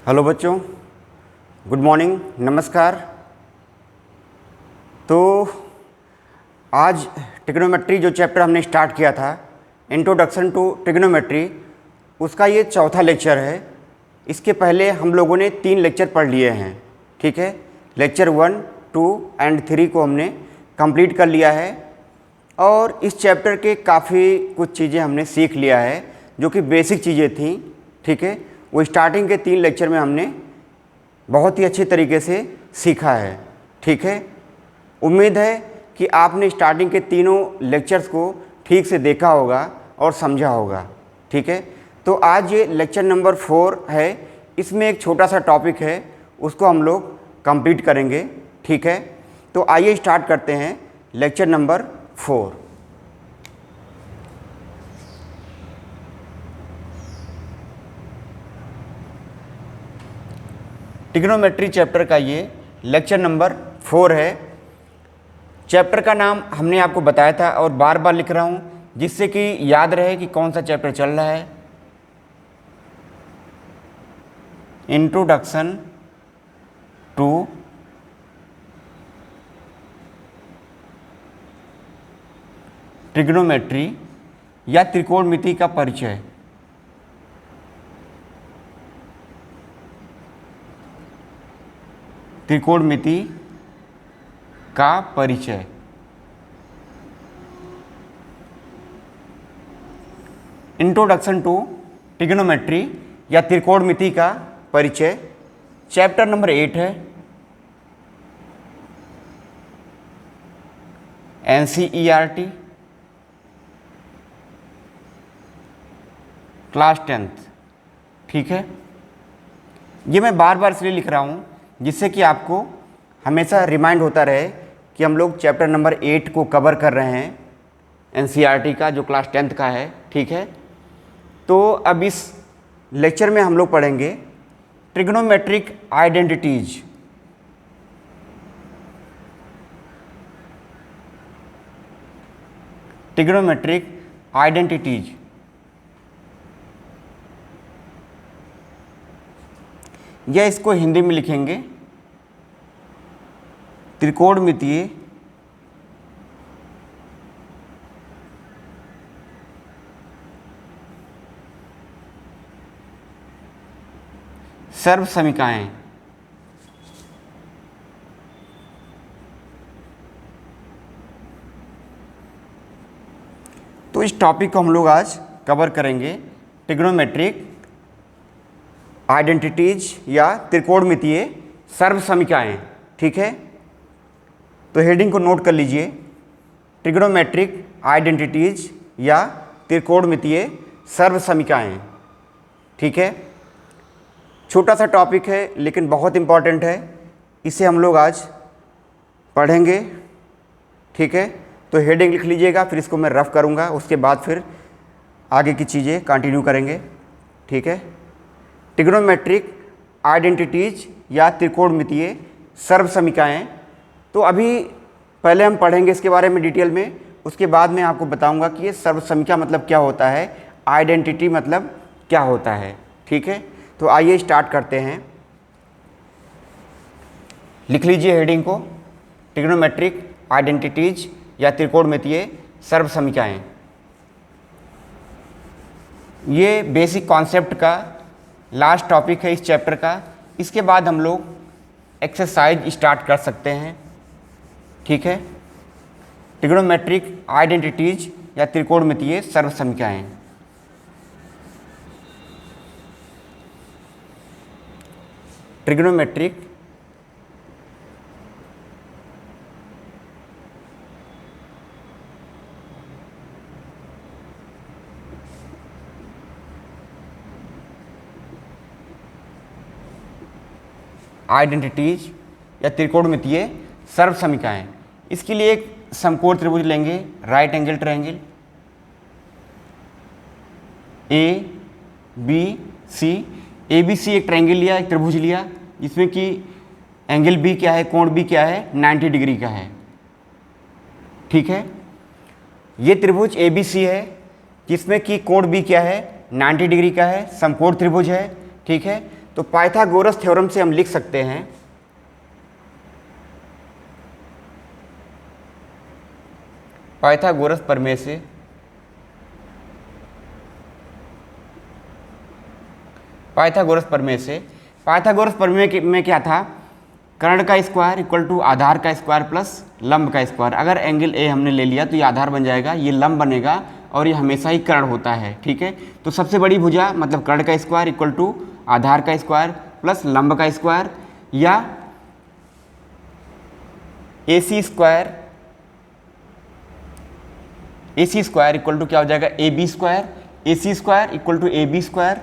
Hello बच्चों, good morning, नमस्कार। तो आज ट्रिग्नोमेट्री जो चैप्टर हमने स्टार्ट किया था, इंट्रोडक्शन टू ट्रिग्नोमेट्री, उसका ये चौथा लेक्चर है। इसके पहले हम लोगों ने 3 लेक्चर पढ़ लिए हैं, ठीक है। लेक्चर 1, 2 एंड 3 को हमने कंप्लीट कर लिया है और इस चैप्टर के काफ़ी कुछ चीज़ें हमने सीख लिया है जो कि बेसिक चीज़ें थी, ठीक है। वो स्टार्टिंग के 3 लेक्चर में हमने बहुत ही अच्छे तरीके से सीखा है, ठीक है। उम्मीद है कि आपने स्टार्टिंग के तीनों लेक्चर्स को ठीक से देखा होगा और समझा होगा, ठीक है। तो आज ये लेक्चर नंबर 4 है। इसमें एक छोटा सा टॉपिक है, उसको हम लोग कंप्लीट करेंगे, ठीक है। तो आइए स्टार्ट करते हैं लेक्चर नंबर 4। ट्रिग्नोमेट्री चैप्टर का ये लेक्चर नंबर 4 है। चैप्टर का नाम हमने आपको बताया था और बार बार लिख रहा हूँ जिससे कि याद रहे कि कौन सा चैप्टर चल रहा है। इंट्रोडक्शन टू ट्रिग्नोमेट्री या त्रिकोणमिति का परिचय। त्रिकोणमिति का परिचय। इंट्रोडक्शन टू ट्रिग्नोमेट्री या त्रिकोणमिति का परिचय चैप्टर नंबर 8 है। NCERT क्लास 10th, ठीक है। ये मैं बार बार इसलिए लिख रहा हूँ जिससे कि आपको हमेशा रिमाइंड होता रहे कि हम लोग चैप्टर नंबर 8 को कवर कर रहे हैं, NCERT का जो क्लास 10th का है, ठीक है। तो अब इस लेक्चर में हम लोग पढ़ेंगे ट्रिग्नोमेट्रिक आइडेंटिटीज। ट्रिग्नोमेट्रिक आइडेंटिटीज या इसको हिंदी में लिखेंगे त्रिकोणमितीय सर्वसमीकाएं। तो इस टॉपिक को हम लोग आज कवर करेंगे, ट्रिग्नोमेट्रिक आइडेंटिटीज या त्रिकोणमितीय सर्वसमीकाएं, ठीक है। तो हेडिंग को नोट कर लीजिए, ट्रिग्नोमेट्रिक आइडेंटिटीज या त्रिकोणमितीय सर्वसमीकाएं, ठीक है। छोटा सा टॉपिक है लेकिन बहुत इम्पॉर्टेंट है, इसे हम लोग आज पढ़ेंगे, ठीक है। तो हेडिंग लिख लीजिएगा, फिर इसको मैं रफ करूँगा, उसके बाद फिर आगे की चीज़ें कंटिन्यू करेंगे, ठीक है। ट्रिग्नोमेट्रिक आइडेंटिटीज या त्रिकोणमितीय सर्वसमीकाएं। तो अभी पहले हम पढ़ेंगे इसके बारे में डिटेल में, उसके बाद मैं आपको बताऊंगा कि ये सर्वसमीका मतलब क्या होता है, आइडेंटिटी मतलब क्या होता है, ठीक है। तो आइए स्टार्ट करते हैं। लिख लीजिए हेडिंग को, ट्रिग्नोमेट्रिक आइडेंटिटीज या त्रिकोणमितीय सर्वसमीकाएं। ये बेसिक कॉन्सेप्ट का लास्ट टॉपिक है इस चैप्टर का। इसके बाद हम लोग एक्सरसाइज स्टार्ट कर सकते हैं, ठीक है। ट्रिग्नोमेट्रिक आइडेंटिटीज या त्रिकोणमितीय सर्वसमीकाएं। ट्रिग्नोमेट्रिक आइडेंटिटीज या त्रिकोणमितीय सर्वसमीकाएं। इसके लिए एक समकोण त्रिभुज लेंगे, right angle triangle ABC। ABC एक ट्रायंगल लिया, एक त्रिभुज लिया जिसमें कि एंगल B क्या है, कोण B क्या है, 90 डिग्री का है, ठीक है। ये त्रिभुज ABC है जिसमें कि कोण B क्या है, 90 डिग्री का है, समकोण त्रिभुज है, ठीक है। तो पाइथागोरस थ्योरम से हम लिख सकते हैं पाइथागोरस प्रमेय से पाइथागोरस प्रमेय में क्या था, कर्ण का स्क्वायर इक्वल टू आधार का स्क्वायर प्लस लंब का स्क्वायर। अगर एंगल ए हमने ले लिया तो ये आधार बन जाएगा, ये लंब बनेगा और ये हमेशा ही कर्ण होता है, ठीक है। तो सबसे बड़ी भुजा मतलब कर्ण का स्क्वायर इक्वल टू आधार का स्क्वायर प्लस लंब का स्क्वायर, या A C square equal to क्या हो जाएगा, A B square. A C square equal to A B square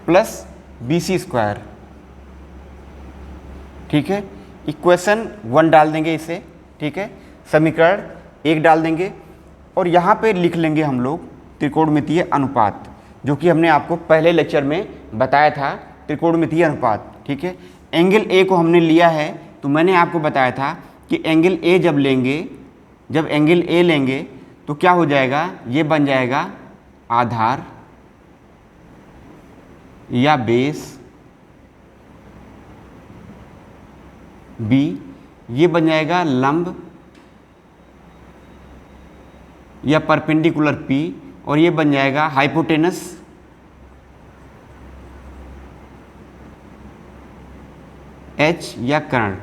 plus B C square, ठीक है। इक्वेशन 1 डाल देंगे इसे, ठीक है, समीकरण 1 डाल देंगे और यहाँ पे लिख लेंगे हम लोग त्रिकोणमितीय अनुपात, जो कि हमने आपको पहले लेक्चर में बताया था, त्रिकोणमितीय अनुपात, ठीक है। एंगल ए को हमने लिया है तो मैंने आपको बताया था कि एंगल ए जब एंगल ए लेंगे तो क्या हो जाएगा, ये बन जाएगा आधार या बेस बी, ये बन जाएगा लंब या परपेंडिकुलर पी, और ये बन जाएगा हाइपोटेनस एच या कर्ण,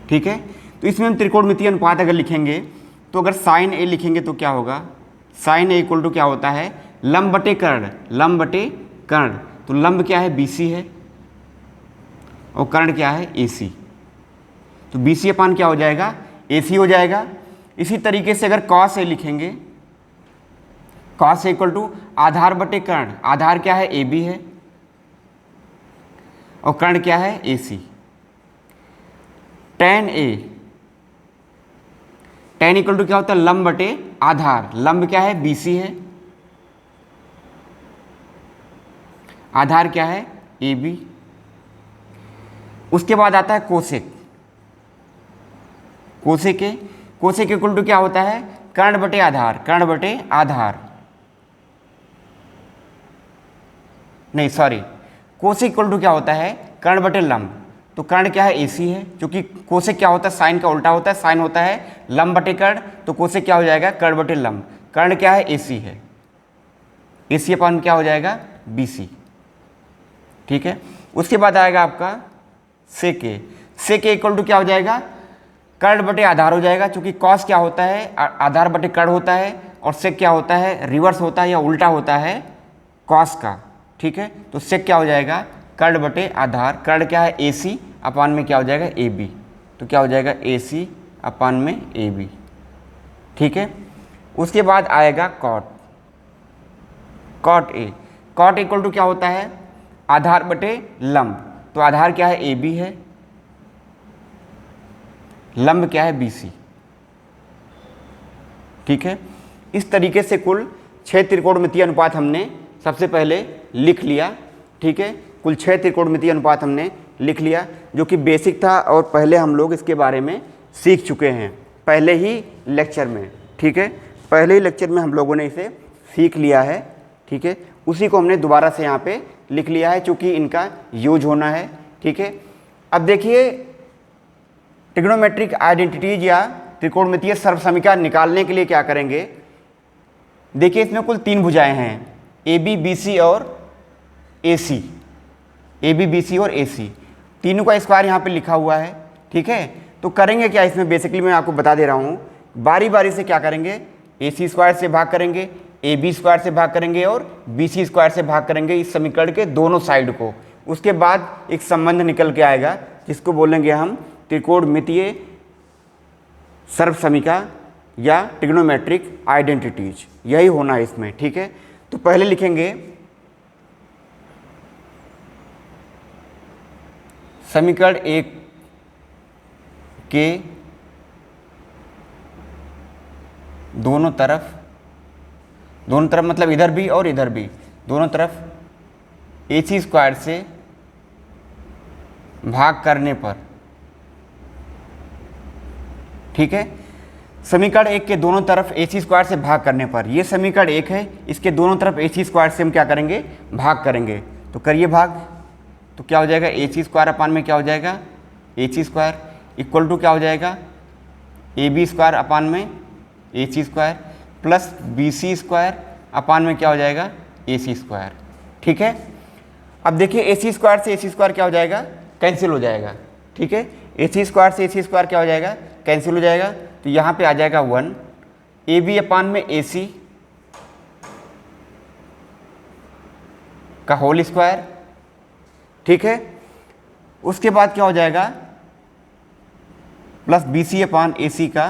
ठीक है। तो इसमें हम त्रिकोणमितीय अनुपात अगर लिखेंगे तो अगर साइन ए लिखेंगे तो क्या होगा, साइन ए इक्वल टू क्या होता है, लंब बटे कर्ण, लंब बटे कर्ण। तो लंब क्या है, बी सी है और कर्ण क्या है, ए सी। तो बी सी अपान क्या हो जाएगा, ए सी हो जाएगा। इसी तरीके से अगर कॉस ए लिखेंगे, कॉस ए इक्वल टू आधार बटे कर्ण, आधार क्या है, ए बी है और कर्ण क्या है, A C. Tan A, tan equal to क्या होता है, लंब बटे आधार, लंब क्या है, बी सी है, आधार क्या है, ए बी। उसके बाद आता है कोसेक, कोसेक इक्वल टू क्या होता है, कर्ण बटे आधार, कर्ण बटे आधार, नहीं सॉरी, कोसेक इक्वल टू क्या होता है, कर्ण बटे लंब। तो कर्ण क्या है, ए सी है, क्योंकि कोसेक क्या होता है, साइन का उल्टा होता है, साइन होता है लंब बटे कर्ण, तो कोसेक क्या हो जाएगा, कर्ण बटे लंब। कर्ण क्या है, ए सी है, ए सी अपान क्या हो जाएगा, बी सी, ठीक है। उसके बाद आएगा आपका सेक ए, सेक ए इक्वल टू क्या हो जाएगा, कर्ण बटे आधार हो जाएगा, क्योंकि कॉस क्या होता है, आधार बटे कर्ण होता है, और सेक क्या होता है, रिवर्स होता है या उल्टा होता है कॉस का, ठीक है। तो सेक क्या हो जाएगा, कर्ण बटे आधार, कर्ण क्या है, ए सी अपान में क्या हो जाएगा, ए बी। तो क्या हो जाएगा, ए सी अपान में ए बी, ठीक है। उसके बाद आएगा cot, cot A, cot equal to क्या होता है, आधार बटे लंब। तो आधार क्या है, ए बी है, लंब क्या है, बी सी, ठीक है। इस तरीके से कुल 6 त्रिकोणमितीय अनुपात हमने सबसे पहले लिख लिया, ठीक है। कुल 6 त्रिकोणमितीय अनुपात हमने लिख लिया, जो कि बेसिक था और पहले हम लोग इसके बारे में सीख चुके हैं पहले ही लेक्चर में, ठीक है। पहले ही लेक्चर में हम लोगों ने इसे सीख लिया है, ठीक है। उसी को हमने दोबारा से यहाँ पे लिख लिया है, चूँकि इनका यूज होना है, ठीक है। अब देखिए, ट्रिग्नोमेट्रिक आइडेंटिटीज या त्रिकोणमितीय सर्वसमीकरण निकालने के लिए क्या करेंगे, देखिए इसमें कुल 3 भुजाएं हैं, ए बी बी सी और ए सी, ए बी बी सी और ए सी, तीनों का स्क्वायर यहाँ पे लिखा हुआ है, ठीक है। तो करेंगे क्या इसमें, बेसिकली मैं आपको बता दे रहा हूँ, बारी बारी से क्या करेंगे, ए सी स्क्वायर से भाग करेंगे, ए बी स्क्वायर से भाग करेंगे और बी सी स्क्वायर से भाग करेंगे इस समीकरण के दोनों साइड को। उसके बाद एक संबंध निकल के आएगा जिसको बोलेंगे हम त्रिकोणमितीय सर्वसमीकरण या ट्रिग्नोमेट्रिक आइडेंटिटीज, यही होना है इसमें, ठीक है। तो पहले लिखेंगे समीकरण 1 के दोनों तरफ मतलब इधर भी और इधर भी, दोनों तरफ ए सी स्क्वायर से भाग करने पर, ठीक है। समीकरण एक के दोनों तरफ AC स्क्वायर से भाग करने पर, ये समीकरण एक है, इसके दोनों तरफ AC स्क्वायर से हम क्या करेंगे, भाग करेंगे। तो करिए भाग, तो क्या हो जाएगा AC स्क्वायर अपान में क्या हो जाएगा AC स्क्वायर इक्वल टू क्या हो जाएगा AB स्क्वायर अपान में AC square plus BC square upon में क्या हो जाएगा AC स्क्वायर। ठीक है, अब देखिए AC स्क्वायर से AC स्क्वायर क्या हो जाएगा, कैंसिल हो जाएगा। ठीक है, AC स्क्वायर से AC स्क्वायर क्या हो जाएगा, कैंसिल हो जाएगा। तो यहाँ पे आ जाएगा 1 AB अपान में AC का होल स्क्वायर। ठीक है, उसके बाद क्या हो जाएगा प्लस BC अपान AC का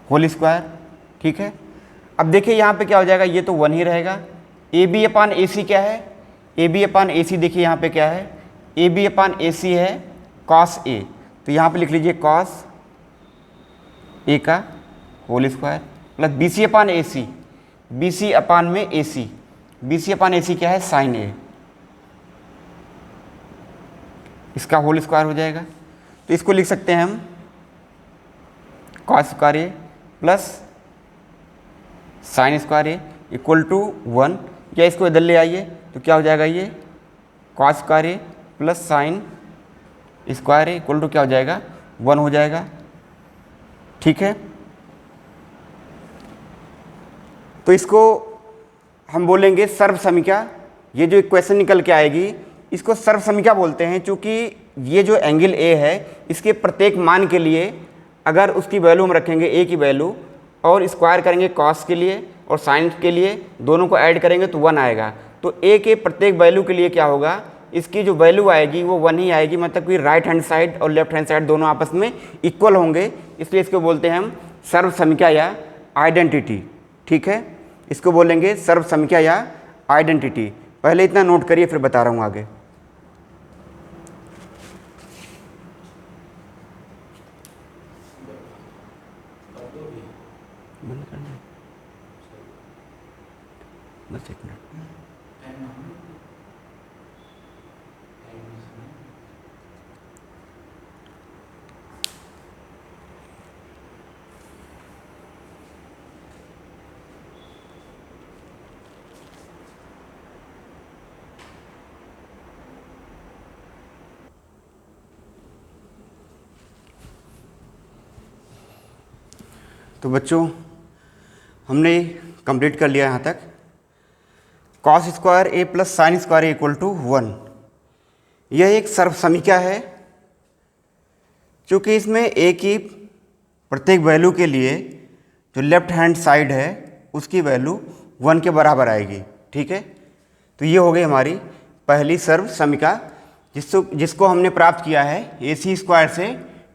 होल स्क्वायर। ठीक है, अब देखिए यहाँ पे क्या हो जाएगा, ये तो 1 ही रहेगा। AB अपान AC क्या है, AB अपान AC देखिए यहाँ पे क्या है, AB अपान AC है cos A, तो यहाँ पे लिख लीजिए cos A का होल स्क्वायर प्लस BC अपान AC, BC अपान में AC, BC अपान AC क्या है sin A, इसका होल स्क्वायर हो जाएगा। तो इसको लिख सकते हैं हम cos square A plus sine square A equal to 1, या इसको इधर ले आइए तो क्या हो जाएगा, ये cos square A plus sine square A equal to क्या हो जाएगा 1 हो जाएगा। ठीक है, तो इसको हम बोलेंगे सर्वसमिका। ये जो इक्वेशन निकल के आएगी इसको सर्वसमिका बोलते हैं, क्योंकि ये जो एंगल ए है इसके प्रत्येक मान के लिए अगर उसकी वैल्यू हम रखेंगे ए की वैल्यू और स्क्वायर करेंगे कॉस के लिए और साइन के लिए, दोनों को ऐड करेंगे तो 1 आएगा। तो ए के प्रत्येक वैल्यू के लिए क्या होगा, इसकी जो वैल्यू आएगी वो 1 ही आएगी, मतलब कि राइट हैंड साइड और लेफ्ट हैंड साइड दोनों आपस में इक्वल होंगे, इसलिए इसको बोलते हैं हम सर्वसमिका या आइडेंटिटी। ठीक है, इसको बोलेंगे सर्वसमिका या आइडेंटिटी। पहले इतना नोट करिए फिर बता रहा हूँ आगे। बस एक मिनट। तो बच्चों हमने कंप्लीट कर लिया यहाँ तक। cos square A plus sine square A equal to 1, यह एक सर्वसमिका है, क्योंकि इसमें ए की प्रत्येक वैल्यू के लिए जो लेफ्ट हैंड साइड है उसकी वैल्यू 1 के बराबर आएगी। ठीक है, तो ये हो गई हमारी पहली सर्वसमिका, जिसको हमने प्राप्त किया है AC स्क्वायर से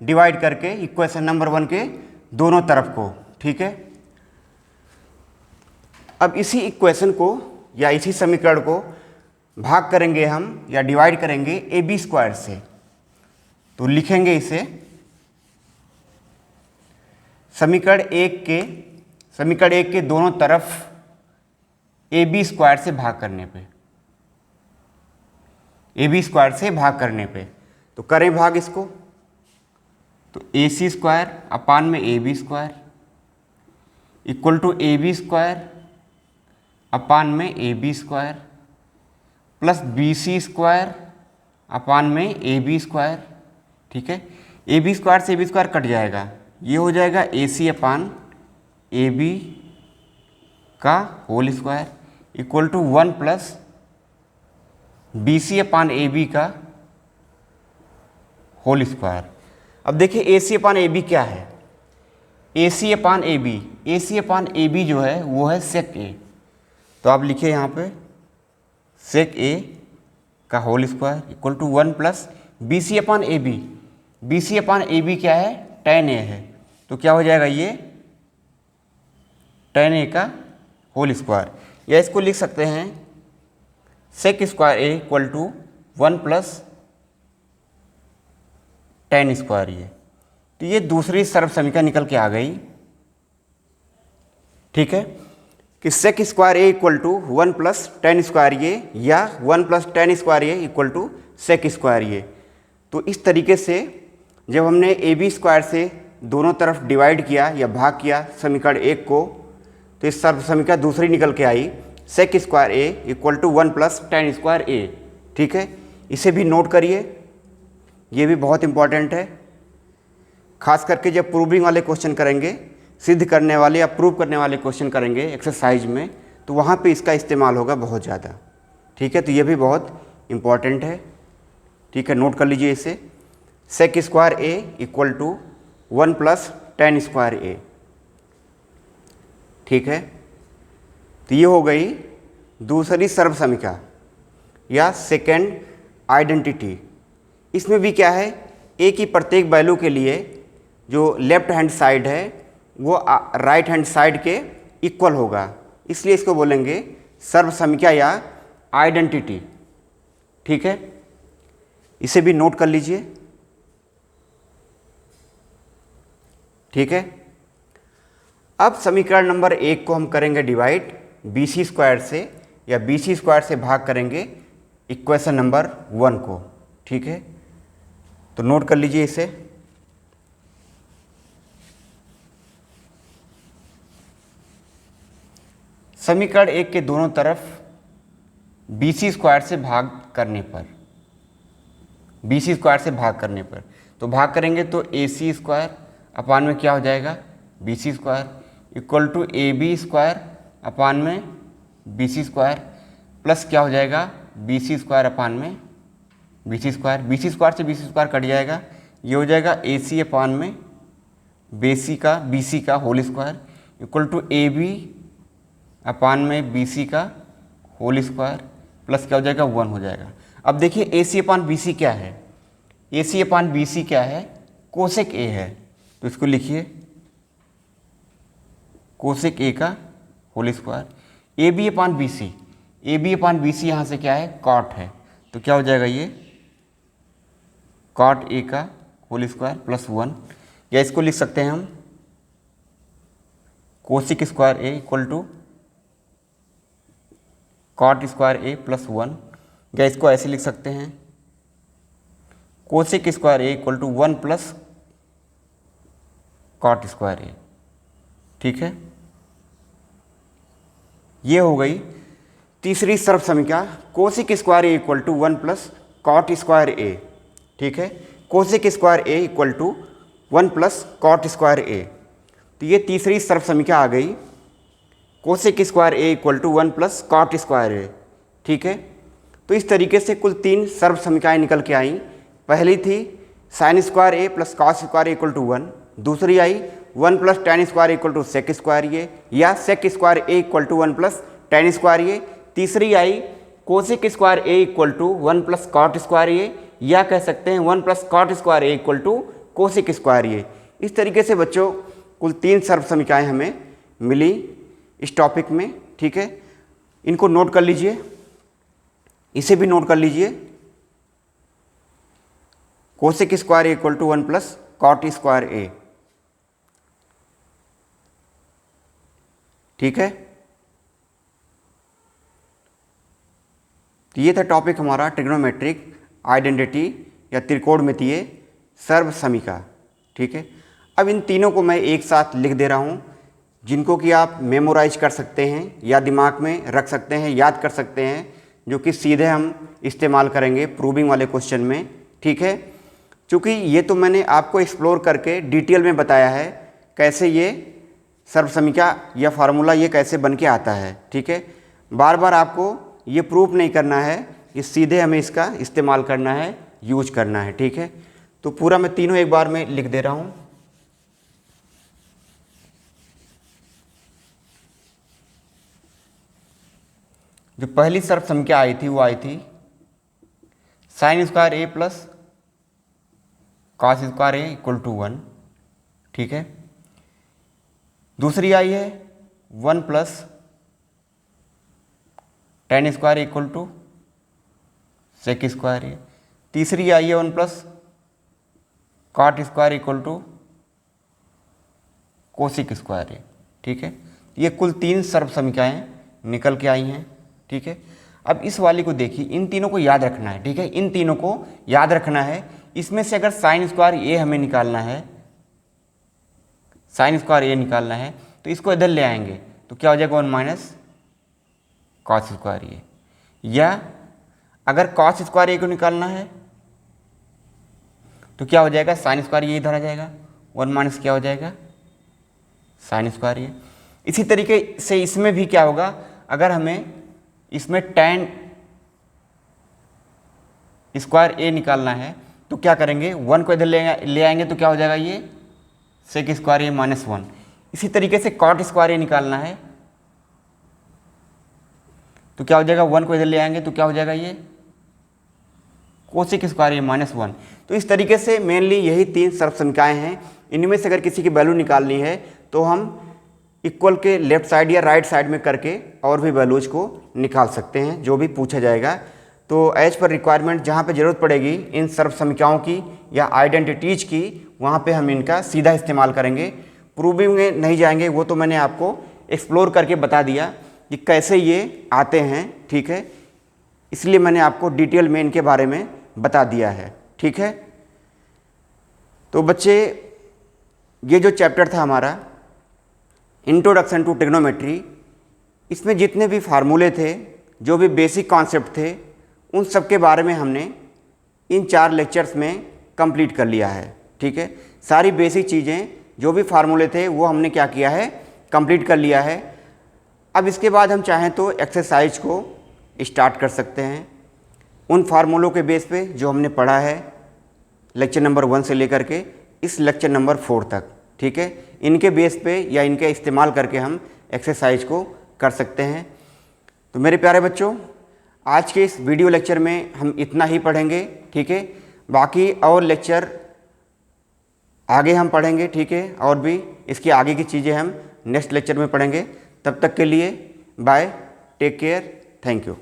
डिवाइड करके इक्वेशन नंबर 1 के दोनों तरफ को। ठीक है, अब इसी इक्वेशन को या इसी समीकरण को भाग करेंगे हम या डिवाइड करेंगे AB स्क्वायर से। तो लिखेंगे इसे समीकरण एक के दोनों तरफ AB स्क्वायर से भाग करने पे, AB स्क्वायर से भाग करने पे, तो करें भाग इसको, तो AC स्क्वायर अपान में AB square equal to AB square upon में AB square plus BC square upon में AB स्क्वायर। ठीक है, AB स्क्वायर से AB स्क्वायर कट जाएगा, ये हो जाएगा AC अपान AB का whole square equal to 1 plus BC upon AB का होल स्क्वायर। अब देखिए AC अपान AB क्या है, AC अपान AB जो है वो है सेक A, तो आप लिखिए यहाँ पे सेक A का whole square equal to 1 plus BC upon AB क्या है, tan A है, तो क्या हो जाएगा ये tan A का होल स्क्वायर, या इसको लिख सकते हैं sec square A equal to 1 plus tan square ये। तो ये दूसरी सर्वसमिका निकल के आ गई। ठीक है, कि sec square A equal to 1 plus tan square ये या 1 प्लस tan स्क्वायर ये इक्वल टू सेक स्क्वायर ये। तो इस तरीके से जब हमने AB स्क्वायर से दोनों तरफ डिवाइड किया या भाग किया समीकरण एक को, तो इस सर्व समीकरण दूसरी निकल के आई sec square A equal to 1 plus tan square A. ठीक है, इसे भी नोट करिए, ये भी बहुत इंपॉर्टेंट है। खास करके जब प्रूविंग वाले क्वेश्चन करेंगे, सिद्ध करने वाले या प्रूव करने वाले क्वेश्चन करेंगे एक्सरसाइज में, तो वहाँ पे इसका इस्तेमाल होगा बहुत ज़्यादा। ठीक है, तो ये भी बहुत इम्पॉर्टेंट है। ठीक है, नोट कर लीजिए इसे, sec square A equal to 1 plus tan square A. ठीक है, तो ये हो गई दूसरी सर्व समीकरण या सेकेंड आइडेंटिटी। इसमें भी क्या है, ए की प्रत्येक वैल्यू के लिए जो लेफ्ट हैंड साइड है वो राइट हैंड साइड के इक्वल होगा, इसलिए इसको बोलेंगे सर्व समीकरण या आइडेंटिटी। ठीक है, इसे भी नोट कर लीजिए। ठीक है, अब समीकरण नंबर एक को हम करेंगे डिवाइड BC स्क्वायर से, या BC स्क्वायर से भाग करेंगे इक्वेशन नंबर 1 को। ठीक है, तो नोट कर लीजिए इसे। समीकरण एक के दोनों तरफ BC स्क्वायर से भाग करने पर, BC स्क्वायर से भाग करने पर तो भाग करेंगे तो AC स्क्वायर अपान में क्या हो जाएगा BC square equal to AB square upon में BC स्क्वायर प्लस क्या हो जाएगा BC स्क्वायर अपान में BC स्क्वायर। BC स्क्वायर से BC स्क्वायर कट जाएगा, ये हो जाएगा AC अपान में BC का whole square equal to AB upon में BC का होल स्क्वायर प्लस क्या हो जाएगा 1 हो जाएगा। अब देखिए AC अपान BC क्या है, AC अपान BC क्या है, कोसेक A है, तो इसको लिखिए कोसेक A का होल स्क्वायर। AB अपान BC यहाँ से क्या है कॉट है, तो क्या हो जाएगा ये कॉट A का होल स्क्वायर प्लस 1, या इसको लिख सकते हैं हम cosec square A equal to cot square A plus 1, या इसको ऐसे लिख सकते हैं cosec square A equal to 1 plus cot square A। ठीक है, ये हो गई तीसरी सर्व समीकरण cosec square A equal to 1 plus cot square A। ठीक है, cosec square A equal to 1 plus cot square A, तो ये तीसरी सर्व समीकरण आ गई cosec square A equal to 1 plus cot square A। ठीक है, तो इस तरीके से कुल 3 सर्व समीकरणें निकल के आई। पहली थी sine square A plus cos square equal to 1, दूसरी आई 1 plus tan square equal to sec square A, या sec square A equal to 1 plus tan square A, तीसरी आई cosec square A equal to 1 plus cot square A, या कह सकते हैं 1 plus cot square A equal to cosec square A. इस तरीके से बच्चों कुल 3 सर्व समीकरणें हमें मिली इस टॉपिक में। ठीक है, इनको नोट कर लीजिए, इसे भी नोट कर लीजिए, cosec square A equal to 1 plus cot square A। ठीक है, तो ये था टॉपिक हमारा ट्रिग्नोमेट्रिक आइडेंटिटी या त्रिकोणमितीय सर्व समीकरण। ठीक है, अब इन तीनों को मैं एक साथ लिख दे रहा हूँ, जिनको कि आप मेमोराइज कर सकते हैं या दिमाग में रख सकते हैं, याद कर सकते हैं, जो कि सीधे हम इस्तेमाल करेंगे प्रूविंग वाले क्वेश्चन में। ठीक है, चूँकि ये तो मैंने आपको एक्सप्लोर करके डिटेल में बताया है कैसे ये सर्व समीकरण या फार्मूला ये कैसे बन के आता है। ठीक है, बार बार आपको ये प्रूफ नहीं करना है, ये सीधे हमें इसका इस्तेमाल करना है, यूज करना है। ठीक है, तो पूरा मैं तीनों एक बार में लिख दे रहा हूँ। जो पहली सर्व समीकरण आई थी वो आई थी sine square A plus cos square A equal to 1। ठीक है, दूसरी आई है 1 plus tan square equal to sec square A, तीसरी आई है 1 plus cot square equal to cosec square A। ठीक है, ये कुल 3 सर्व समीकरणें निकल के आई हैं। ठीक है, अब इस वाली को देखिए, इन तीनों को याद रखना है। ठीक है, इन तीनों को याद रखना है। इसमें से अगर साइन स्क्वायर A हमें निकालना है साइन स्क्वायर ए निकालना है तो इसको इधर ले आएंगे तो क्या हो जाएगा 1 माइनस कॉस स्क्वायर ए। या अगर कॉस स्क्वायर ए को निकालना है तो क्या हो जाएगा, साइन स्क्वायर ए इधर आ जाएगा, 1 माइनस क्या हो जाएगा साइन स्क्वायर ए। इसी तरीके से इसमें भी क्या होगा, अगर हमें इसमें tan स्क्वायर ए निकालना है तो क्या करेंगे, 1 को इधर ले आएंगे तो क्या हो जाएगा ये सेक स्क्वायर ए माइनस 1। इसी तरीके से कॉट स्क्वायर ए निकालना है तो क्या हो जाएगा, 1 को इधर ले आएंगे तो क्या हो जाएगा ये कोसेक स्क्वायर ए माइनस 1। तो इस तरीके से मेनली यही 3 सर्वसंख्याएं हैं। इनमें से अगर किसी की वैल्यू निकालनी है तो हम इक्वल के लेफ्ट साइड या राइट साइड में करके और भी वैल्यूज को निकाल सकते हैं जो भी पूछा जाएगा। तो एज पर रिक्वायरमेंट जहाँ पे ज़रूरत पड़ेगी इन सर्वसंख्याओं की या आइडेंटिटीज की, वहाँ पे हम इनका सीधा इस्तेमाल करेंगे। प्रूविंग में नहीं जाएंगे, वो तो मैंने आपको एक्सप्लोर करके बता दिया कि कैसे ये आते हैं, ठीक है। इसलिए मैंने आपको डिटेल में इनके बारे में बता दिया है, ठीक है। तो बच्चे ये जो चैप्टर था हमारा इंट्रोडक्शन टू ट्रिग्नोमेट्री, इसमें जितने भी फार्मूले थे, जो भी बेसिक कॉन्सेप्ट थे, उन सब के बारे में हमने इन 4 लेक्चर्स में कंप्लीट कर लिया है, ठीक है। सारी बेसिक चीज़ें जो भी फार्मूले थे वो हमने क्या किया है, कंप्लीट कर लिया है। अब इसके बाद हम चाहें तो एक्सरसाइज को स्टार्ट कर सकते हैं उन फार्मूलों के बेस पे जो हमने पढ़ा है लेक्चर नंबर 1 से लेकर के इस लेक्चर नंबर 4 तक, ठीक है। इनके बेस पे या इनके इस्तेमाल करके हम एक्सरसाइज को कर सकते हैं। तो मेरे प्यारे बच्चों, आज के इस वीडियो लेक्चर में हम इतना ही पढ़ेंगे, ठीक है। बाकी और लेक्चर आगे हम पढ़ेंगे, ठीक है। और भी इसकी आगे की चीज़ें हम नेक्स्ट लेक्चर में पढ़ेंगे। तब तक के लिए bye, take care, thank you.